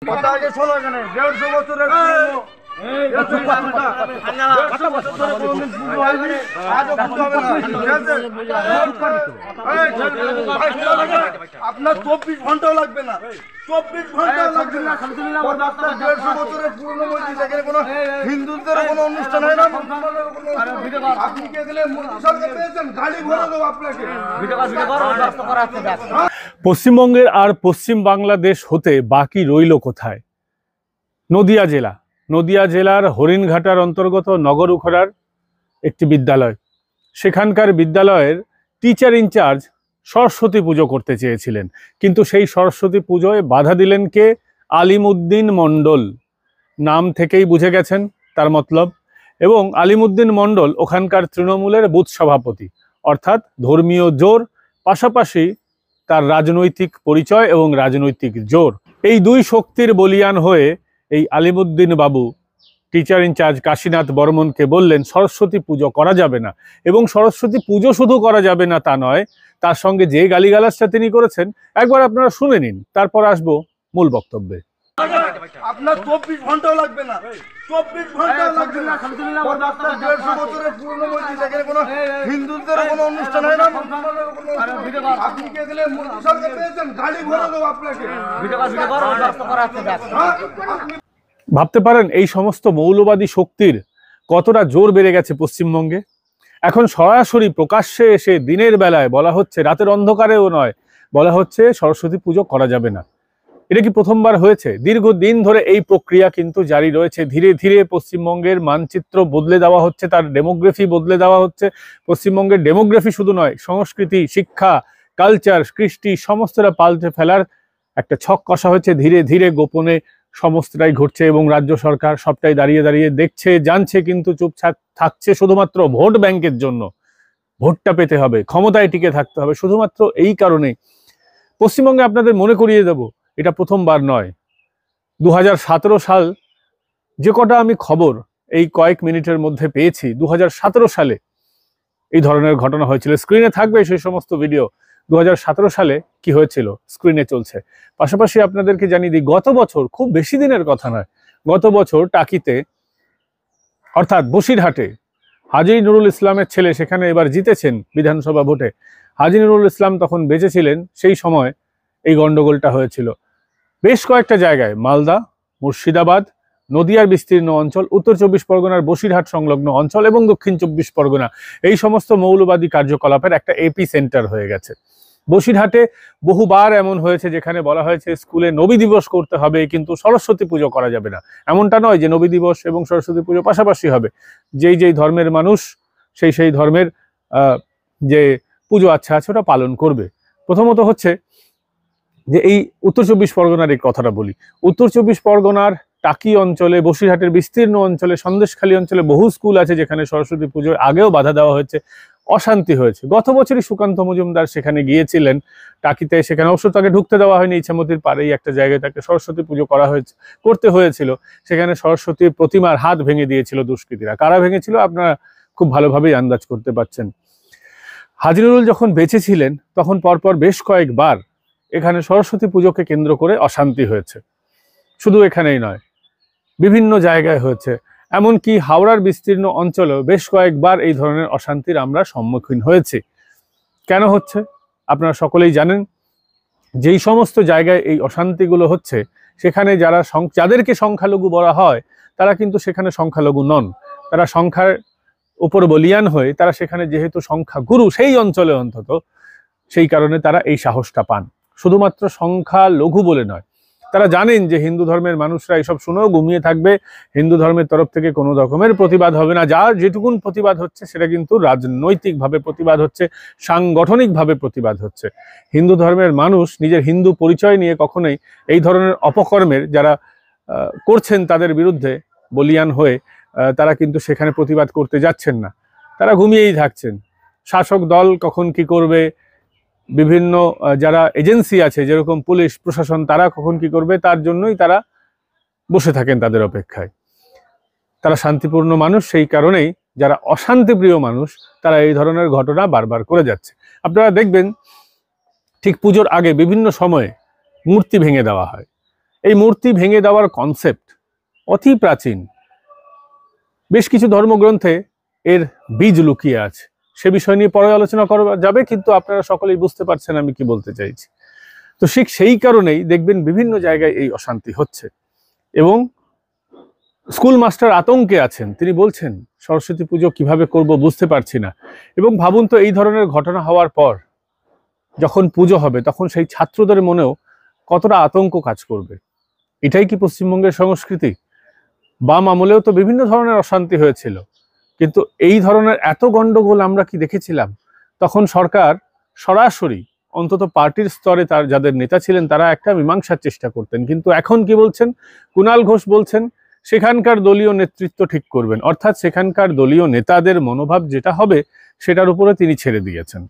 কথা আগে শোনো, এখানে 150 বছরের আপনার 24 ঘন্টাও লাগবে না, 24 ঘন্টাও লাগবে না। 150 বছরের পুরনো মসজিদ, এখানে কোনো হিন্দুদের কোনো অনুষ্ঠান হয় না। আপনি কি এখানে সরকার পেয়েছেন? গাড়ি ভরে দেবো আপনাকে। পশ্চিমবঙ্গের আর পশ্চিম বাংলাদেশ হতে বাকি রইল কোথায়? নদিয়া জেলা, নদিয়া জেলার হরিণঘাটার অন্তর্গত নগরুখড়ার একটি বিদ্যালয়। সেখানকার বিদ্যালয়ের টিচার ইনচার্জ সরস্বতী পুজো করতে চেয়েছিলেন, কিন্তু সেই সরস্বতী পুজোয় বাধা দিলেন কে? আলিমউদ্দিন মণ্ডল। নাম থেকেই বুঝে গেছেন তার মতলব। এবং আলিমউদ্দিন মণ্ডল ওখানকার তৃণমূলের বুথ সভাপতি, অর্থাৎ ধর্মীয় জোর পাশাপাশি তার রাজনৈতিক পরিচয় এবং রাজনৈতিক জোর, এই দুই শক্তির বলিয়ান হয়ে এই আলিমউদ্দিন বাবু টিচার ইনচার্জ কাশীনাথ বর্মনকে বললেন সরস্বতী পুজো করা যাবে না। এবং সরস্বতী পুজো শুধু করা যাবে না তা নয়, তার সঙ্গে যে গালিগালাজটা তিনি করেছেন একবার আপনারা শুনে নিন, তারপর আসবো মূল বক্তব্যে। আপনার 24 ঘন্টাও লাগবে না, 24 ঘন্টাও লাগবে না। 150 বছরের পুরনো মসজিদ, এখানে কোনো হিন্দুদের কোনো অনুষ্ঠান হয় না। আপনি কি এখানে সরকার পেয়েছেন? গাড়ি ভরে দেবো আপনাকে। ভাবতে পারেন এই সমস্ত মৌলবাদী শক্তির কতটা জোর বেড়ে গেছে পশ্চিমবঙ্গে। এখন সরাসরি প্রকাশ্যে এসে দিনের বেলায় বলা হচ্ছে, রাতের অন্ধকারেও নয়, বলা হচ্ছে সরস্বতী পুজো করা যাবে না। এটা কি প্রথমবার হয়েছে? দীর্ঘদিন ধরে এই প্রক্রিয়া কিন্তু জারি রয়েছে। ধীরে ধীরে পশ্চিমবঙ্গের মানচিত্র বদলে দেওয়া হচ্ছে, তার ডেমোগ্রাফি বদলে দেওয়া হচ্ছে। পশ্চিমবঙ্গের ডেমোগ্রাফি শুধু নয়, সংস্কৃতি, শিক্ষা, কালচার, কৃষ্টি সমস্তটা পাল্টে ফেলার একটা ছক কষা হচ্ছে। ধীরে ধীরে গোপনে সমস্তটাই ঘটছে এবং রাজ্য সরকার সবটাই দাঁড়িয়ে দাঁড়িয়ে দেখছে, জানছে, কিন্তু চুপচাপ থাকছে শুধুমাত্র ভোট ব্যাংকের জন্য। ভোটটা পেতে হবে, ক্ষমতায় টিকে থাকতে হবে, শুধুমাত্র এই কারণে। পশ্চিমবঙ্গে আপনাদের মনে করিয়ে দেব, এটা প্রথমবার নয়। 2017 সাল, যে কটা আমি খবর এই কয়েক মিনিটের মধ্যে পেয়েছি, 2017 সালে এই ধরনের ঘটনা হয়েছিল। স্ক্রিনে থাকবে সেই সমস্ত ভিডিও। 2017 সালে কি হয়েছিল স্ক্রিনে চলছে। পাশাপাশি আপনাদেরকে জানিয়ে দিই, গত বছর, খুব বেশি দিনের কথা নয়, গত বছর টাকিতে অর্থাৎ বসিরহাটে হাজী নুরুল ইসলামের ছেলে সেখানে এবার জিতেছেন বিধানসভা ভোটে। হাজী নুরুল ইসলাম তখন বেঁচে ছিলেন, সেই সময় এই গন্ডগোলটা হয়েছিল। বেশ কয়েকটা জায়গায়, মালদা, মুর্শিদাবাদ, নদিয়ার বিস্তীর্ণ অঞ্চল, উত্তর 24 পরগনার বসিরহাট সংলগ্ন অঞ্চল এবং দক্ষিণ 24 পরগনা, এই সমস্ত মৌলবাদী কার্যকলাপের একটা এপি সেন্টার হয়ে গেছে। বসিরহাটে বহুবার এমন হয়েছে যেখানে বলা হয়েছে স্কুলে নবী দিবস করতে হবে, কিন্তু সরস্বতী পুজো করা যাবে না। এমনটা নয় যে নবী দিবস এবং সরস্বতী পুজো পাশাপাশি হবে, যেই যেই ধর্মের মানুষ সেই ধর্মের যে পুজো আছে ওটা পালন করবে। প্রথমত হচ্ছে যে এই উত্তর 24 পরগনার এই কথাটা বলি। উত্তর 24 পরগনার টাকি অঞ্চলে, বসিরহাটের বিস্তীর্ণ অঞ্চলে, সন্দেশখালী অঞ্চলে বহু স্কুল আছে যেখানে সরস্বতী পুজোর আগেও বাধা দেওয়া হয়েছে, অশান্তি হয়েছে। গত বছরই সুকান্ত মজুমদার সেখানে গিয়েছিলেন টাকিতে, সেখানে অবশ্য তাকে ঢুকতে দেওয়া হয়নি। ইছামতির পাড়েই একটা জায়গায় তাকে সরস্বতী পুজো করতে হয়েছিল। সেখানে সরস্বতীর প্রতিমার হাত ভেঙে দিয়েছিল দুষ্কৃতীরা। কারা ভেঙেছিল আপনারা খুব ভালোভাবেই আন্দাজ করতে পারছেন। হাজী নুরুল যখন বেঁচে ছিলেন তখন পরপর বেশ কয়েকবার এখানে সরস্বতী পুজোকে কেন্দ্র করে অশান্তি হয়েছে। শুধু এখানেই নয়, বিভিন্ন জায়গায় হয়েছে। এমনকি হাওড়ার বিস্তীর্ণ অঞ্চলেও বেশ কয়েকবার এই ধরনের অশান্তির আমরা সম্মুখীন হয়েছি। কেন হচ্ছে আপনারা সকলেই জানেন। যেই সমস্ত জায়গায় এই অশান্তিগুলো হচ্ছে সেখানে যাদেরকে সংখ্যালঘু বলা হয় তারা কিন্তু সেখানে সংখ্যালঘু নন। তারা সংখ্যার উপর বলিয়ান হয়ে তারা সেখানে যেহেতু সংখ্যাগুরু সেই অঞ্চলে অন্তত, সেই কারণে তারা এই সাহসটা পান। শুধুমাত্র সংখ্যালঘু বলে নয়, তারা জানেন যে হিন্দু ধর্মের মানুষরা এসব শুনেও ঘুমিয়ে থাকবে। হিন্দু ধর্মের তরফ থেকে কোনো রকমের প্রতিবাদ হবে না। যার যেটুকুন প্রতিবাদ হচ্ছে সেটা কিন্তু রাজনৈতিকভাবে প্রতিবাদ হচ্ছে, সাংগঠনিকভাবে প্রতিবাদ হচ্ছে। হিন্দু ধর্মের মানুষ নিজের হিন্দু পরিচয় নিয়ে কখনোই এই ধরনের অপকর্মের যারা করছেন তাদের বিরুদ্ধে বলিয়ান হয়ে তারা কিন্তু সেখানে প্রতিবাদ করতে যাচ্ছেন না, তারা ঘুমিয়েই থাকছেন। শাসক দল কখন কি করবে, বিভিন্ন যারা এজেন্সি আছে যেরকম পুলিশ প্রশাসন, তারা কখন কি করবে তার জন্যই তারা বসে থাকেন তাদের অপেক্ষায়। তারা শান্তিপূর্ণ মানুষ, সেই কারণেই যারা অশান্তিপ্রিয় মানুষ তারা এই ধরনের ঘটনা বারবার করে যাচ্ছে। আপনারা দেখবেন ঠিক পুজোর আগে বিভিন্ন সময়ে মূর্তি ভেঙে দেওয়া হয়। এই মূর্তি ভেঙে দেওয়ার কনসেপ্ট অতি প্রাচীন। বেশ কিছু ধর্মগ্রন্থে এর বীজ লুকিয়ে আছে, সে বিষয় নিয়ে পরে আলোচনা করা যাবে, কিন্তু আপনারা সকলেই বুঝতে পারছেন আমি কি বলতে চাইছি। তো ঠিক সেই কারণেই দেখবেন বিভিন্ন জায়গায় এই অশান্তি হচ্ছে এবং স্কুল মাস্টার আতঙ্কে আছেন। তিনি বলছেন সরস্বতী পুজো কিভাবে করব বুঝতে পারছি না। এবং ভাবুন তো, এই ধরনের ঘটনা হওয়ার পর যখন পুজো হবে তখন সেই ছাত্রদের মনেও কতটা আতঙ্ক কাজ করবে। এটাই কি পশ্চিমবঙ্গের সংস্কৃতি? বাম আমলেও তো বিভিন্ন ধরনের অশান্তি হয়েছিল, কিন্তু এই ধরনের এত গন্ডগোল আমরা কি দেখেছিলাম? তখন সরকার সরাসরি অন্তত পার্টির স্তরে তার যাদের নেতা ছিলেন তারা একটা মীমাংসার চেষ্টা করতেন। কিন্তু এখন কি বলছেন? কুণাল ঘোষ বলছেন সেখানকার দলীয় নেতৃত্ব ঠিক করবেন, অর্থাৎ সেখানকার দলীয় নেতাদের মনোভাব যেটা হবে সেটার উপরে তিনি ছেড়ে দিয়েছেন।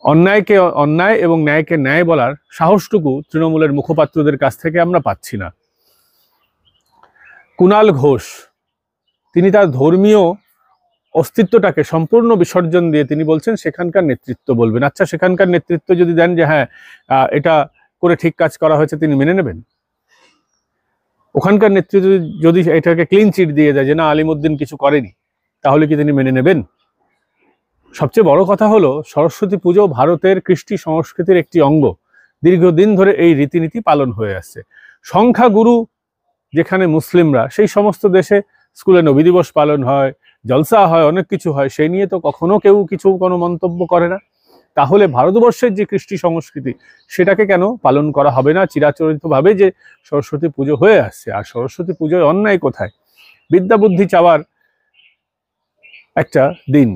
অন্যায়কে অন্যায় এবং ন্যায়কে ন্যায় বলার সাহসটুকু তৃণমূলের মুখপাত্রদের কাছ থেকে আমরা পাচ্ছি না। কুণাল ঘোষ তিনি তার ধর্মীয় অস্তিত্বটাকে সম্পূর্ণ বিসর্জন দিয়ে তিনি বলছেন সেখানকার নেতৃত্ব বলবেন। আচ্ছা, সেখানকার নেতৃত্ব যদি দেন যে হ্যাঁ এটা করে ঠিক কাজ করা হয়েছে, তিনি মেনে নেবেন? ওখানকার নেতৃত্ব যদি এটাকে ক্লিন চিট দিয়ে দেয় যে না আলিমুদ্দিন কিছু করেনি, তাহলে কি তিনি মেনে নেবেন? সবচেয়ে বড় কথা হলো সরস্বতী পুজো ভারতের কৃষ্টি সংস্কৃতির একটি অঙ্গ। দীর্ঘদিন ধরে এই রীতিনীতি পালন হয়ে আসছে। সংখ্যাগুরু যেখানে মুসলিমরা, সেই সমস্ত দেশে স্কুলে নবী দিবস পালন হয়, জলসা হয়, অনেক কিছু হয়, সেই নিয়ে তো কখনো কেউ কোনো মন্তব্য করে না। তাহলে ভারতবর্ষের যে কৃষ্টি সংস্কৃতি সেটাকে কেন পালন করা হবে না চিরাচরিতভাবে যে সরস্বতী পুজো হয়ে আসছে? আর সরস্বতী পুজোয় অন্যায় কোথায়? বিদ্যা বুদ্ধি চাওয়ার একটা দিন,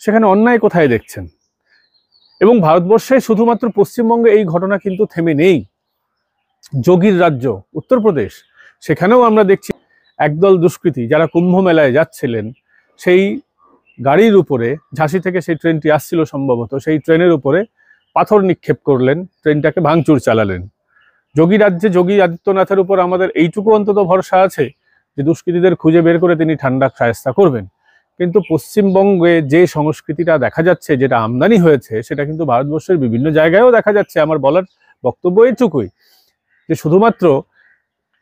সেখানে অন্যায় কোথায় দেখছেন? এবং ভারতবর্ষে শুধুমাত্র পশ্চিমবঙ্গে এই ঘটনা কিন্তু থেমে নেই। যোগীর রাজ্য উত্তরপ্রদেশ, সেখানেও আমরা দেখছি একদল দুষ্কৃতী যারা কুম্ভ মেলায় যাচ্ছিলেন, সেই গাড়ির উপরে, ঝাঁসি থেকে সেই ট্রেনটি আসছিল সম্ভবত, সেই ট্রেনের উপরে পাথর নিক্ষেপ করলেন, ট্রেনটাকে ভাঙচুর চালালেন। যোগী রাজ্যে যোগী আদিত্যনাথের উপর আমাদের এইটুকু অন্তত ভরসা আছে যে দুষ্কৃতীদের খুঁজে বের করে তিনি ঠান্ডা শায়েস্তা করবেন। কিন্তু পশ্চিমবঙ্গে যে সংস্কৃতিটা দেখা যাচ্ছে, যেটা আমদানি হয়েছে, সেটা কিন্তু ভারতবর্ষের বিভিন্ন জায়গায়ও দেখা যাচ্ছে। আমার বলার বক্তব্য এইটুকুই যে শুধুমাত্র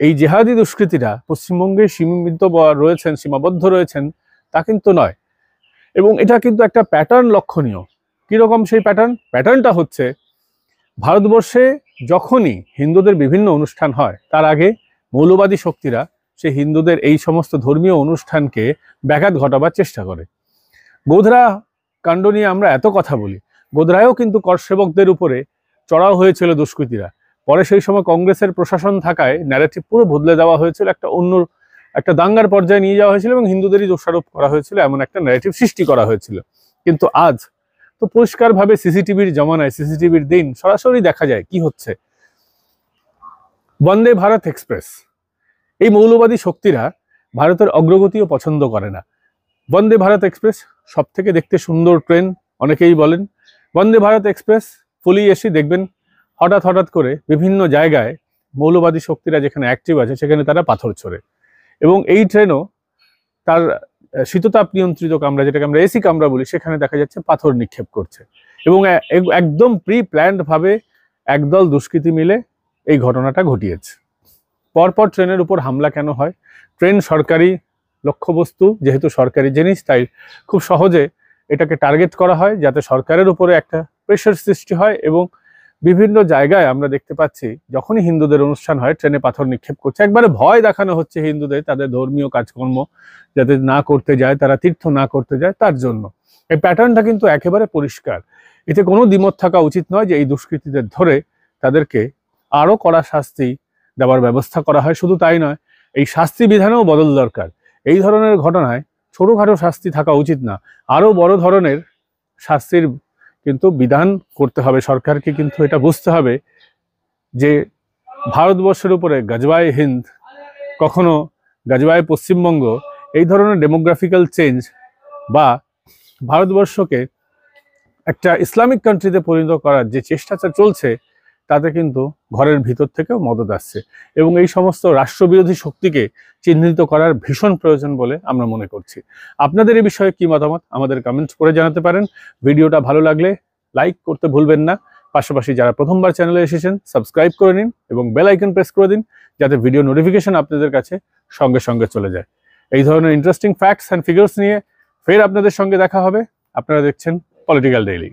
এই জেহাদি দুষ্কৃতীরা পশ্চিমবঙ্গে সীমাবদ্ধ রয়েছেন তা কিন্তু নয়। এবং এটা কিন্তু একটা প্যাটার্ন লক্ষণীয়। কিরকম সেই প্যাটার্নটা হচ্ছে, ভারতবর্ষে যখনই হিন্দুদের বিভিন্ন অনুষ্ঠান হয় তার আগে মৌলবাদী শক্তিরা সেই হিন্দুদের এই সমস্ত ধর্মীয় অনুষ্ঠানকে ব্যাঘাত ঘটাবার চেষ্টা করে। গোধরা কাণ্ড নিয়ে আমরা এত কথা বলি, গোধরায়ও কিন্তু করসেবকদের উপরে চড়াও হয়েছিল দুষ্কৃতীরা। পরে সেই সময় কংগ্রেসের প্রশাসন থাকায় ন্যারেটিভ পুরো বদলে দেওয়া হয়েছিল, একটা দাঙ্গার পর্যায়ে নিয়ে যাওয়া হয়েছিল এবং হিন্দুদেরই দোষারোপ করা হয়েছিল, এমন একটা ন্যারেটিভ সৃষ্টি করা হয়েছিল। কিন্তু আজ তো পরিষ্কারভাবে সিসিটিভির জমানায়, সিসিটিভির দিন, সরাসরি দেখা যায় কি হচ্ছে। বন্দে ভারত এক্সপ্রেস, এই মৌলবাদী শক্তিরা ভারতের অগ্রগতিও পছন্দ করে না। বন্দে ভারত এক্সপ্রেস সব থেকে দেখতে সুন্দর ট্রেন, অনেকেই বলেন। বন্দে ভারত এক্সপ্রেস ফুলি এসি দেখবেন হঠাৎ করে বিভিন্ন জায়গায় মৌলবাদী শক্তিরা যেখানে অ্যাক্টিভ আছে সেখানে তারা পাথর ছোড়ে। এবং এই ট্রেনও তার শীততাপ নিয়ন্ত্রিত কামরা, যেটাকে আমরা এসি কামরা বলি, সেখানে দেখা যাচ্ছে পাথর নিক্ষেপ করছে। এবং একদম প্রি প্ল্যান্ড ভাবে একদল দুষ্কৃতী মিলে এই ঘটনাটা ঘটিয়েছে। পরপর ট্রেনের উপর হামলা কেন হয়? ট্রেন সরকারি লক্ষ্যবস্তু, যেহেতু সরকারি জিনিস, তাই খুব সহজে এটাকে টার্গেট করা হয় যাতে সরকারের উপরে একটা প্রেশার সৃষ্টি হয়। এবং বিভিন্ন জায়গায় আমরা দেখতে পাচ্ছি যখনই হিন্দুদের অনুষ্ঠান হয় ট্রেনে পাথর নিক্ষেপ করছে। একবারে ভয় দেখানো হচ্ছে হিন্দুদের, তাদের ধর্মীয় কাজকর্ম যাতে না করতে যায়, তারা তীর্থ না করতে যায়, তার জন্য। এই প্যাটার্নটা কিন্তু একেবারে পরিষ্কার। এতে কোনো দ্বিমত থাকা উচিত নয় যে এই দুষ্কৃতীদের ধরে তাদেরকে আরো কড়া শাস্তি দেওয়ার ব্যবস্থা করা হয়। শুধু তাই নয়, এই শাস্তি বিধানেও বদল দরকার। এই ধরনের ঘটনায় ছোটখাটো শাস্তি থাকা উচিত না, আরো বড় ধরনের শাস্তির কিন্তু বিধান করতে হবে সরকারকে। কিন্তু এটা বুঝতে হবে যে ভারতবর্ষের উপরে গজবায় হিন্দ, কখনো গজবায় পশ্চিমবঙ্গ, এই ধরনের ডেমোগ্রাফিক্যাল চেঞ্জ বা ভারতবর্ষকে একটা ইসলামিক কান্ট্রিতে পরিণত করার যে চেষ্টাটা চলছে, তাতে কিন্তু ঘরের ভিতর থেকেও মদত আসছে। এবং এই সমস্ত রাষ্ট্রবিরোধী শক্তিকে চিহ্নিত করার ভীষণ প্রয়োজন বলে আমরা মনে করছি। আপনাদের এই বিষয়ে কি মতামত আমাদের কমেন্টস করে জানাতে পারেন। ভিডিওটা ভালো লাগলে লাইক করতে ভুলবেন না, পাশাপাশি যারা প্রথমবার চ্যানেলে এসেছেন সাবস্ক্রাইব করে নিন এবং বেল আইকন প্রেস করে দিন, যাতে ভিডিও নোটিফিকেশন আপনাদের কাছে সঙ্গে সঙ্গে চলে যায়। এই ধরনের ইন্টারেস্টিং ফ্যাক্টস অ্যান্ড ফিগার্স নিয়ে ফের আপনাদের সঙ্গে দেখা হবে। আপনারা দেখছেন পলিটিক্যাল ডেইলি।